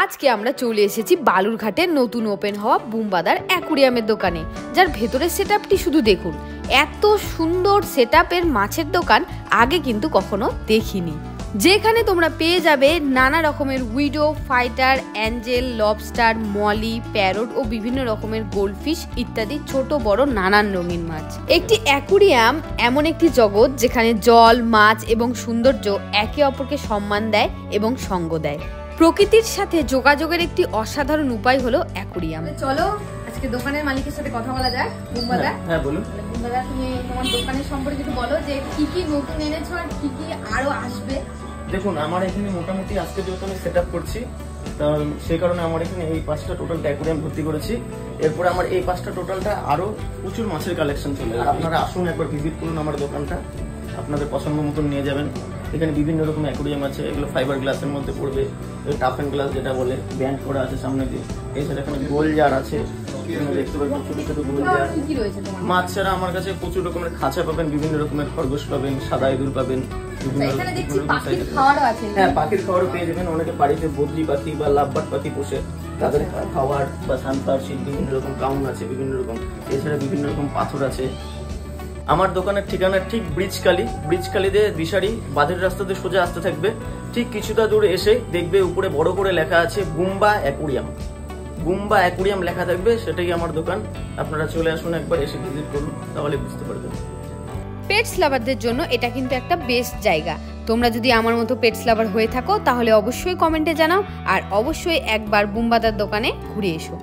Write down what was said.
আজকে আমরা চলে এসেছি বালুরঘাটে নতুন ওপেন হওয়া বুম্বাদার অ্যাকুরিয়ামের দোকানে, যার ভেতরের সেটআপটি শুধু দেখুন। এত সুন্দর সেটআপের মাছের দোকান আগে কিন্তু কখনো দেখিনি, যেখানে তোমরা পেয়ে যাবে নানা রকমের widow, fighter, angel, lobster, molly, parrot ও বিভিন্ন রকমের গোল্ডফিশ ইত্যাদি ছোট বড় নানান রঙিন মাছ। একটি অ্যাকুরিয়াম এমন একটি জগৎ যেখানে জল, মাছ এবং সৌন্দর্য একে অপরকে সম্মান দেয় এবং সঙ্গ দেয়। প্রকৃতির সাথে যোগাযোগের একটি অসাধারণ উপায় হলো অ্যাকুরিয়াম। চলো আজকে দোকানের মালিকের সাথে কথা বলা যাক। বুম্বাদা, হ্যাঁ বলুন। বুম্বাদা, তুমি তোমার দোকানের সম্পর্কে একটু বলো যে কি কি নতুন এনেছো আর কি কি আরো আসবে। দেখুন, আমার এখানে মোটামুটি আজকে যেহেতু আমি সেট আপ করছি, সেই কারণে আমার এখানে এই 5টা টোটাল অ্যাকুরিয়াম ভর্তি করেছি। এরপরে আমার এই 5টা টোটালটা আরো প্রচুর মাছের কালেকশন চলে। আর আপনারা আসুন, একবার ভিজিট করুন আমার দোকানটা, আপনাদের পছন্দ মতন নিয়ে যাবেন। এখানে বিভিন্ন রকম অ্যাকুরিয়াম আছে, এগুলো ফাইবার গ্লাসের মধ্যে পড়বে, টাফ অ্যান্ড গ্লাস যেটা বলে, ব্যান্ড করা আছে সামনে দিয়ে। এছাড়া এখানে গোল জার আছে, দেখতে পাবেন ছোট ছোট গোল জার। মাছ ছাড়া আমার কাছে প্রচুর রকমের খাঁচা পাবেন, বিভিন্ন রকমের খরগোশ পাবেন, সাদা ইঁদুর পাবেন, হ্যাঁ পাখির খাবারও পেয়ে যাবেন। অনেকে বাড়িতে বদ্রি পাখি বা লাভবার্ড পাখি পোষে, তাদের খাবার বা সানফ্লাওয়ার সিড, বিভিন্ন রকম কাউন আছে বিভিন্ন রকম। এছাড়া বিভিন্ন রকম পাথর আছে। আমার দোকানের ঠিকানা ঠিক ব্রিজকালি দিয়ে দিশারি বাঁধের রাস্তাতে সোজা আসতে থাকবে। ঠিক কিছুটা দূর এসে দেখবে উপরে বড় করে লেখা আছে বুম্বা অ্যাকুরিয়াম লেখা থাকবে, সেটাই আমার দোকান। আপনারা চলে আসুন, একবার এসে ভিজিট করুন, তাহলে বুঝতে পারবেন। পেটস লাভারদের জন্য এটা কিন্তু একটা বেস্ট জায়গা। তোমরা যদি আমার মতো পেটস লাভার হয়ে থাকো তাহলে অবশ্যই কমেন্টে জানাও, আর অবশ্যই একবার বুম্বাদার দোকানে ঘুরে এসো।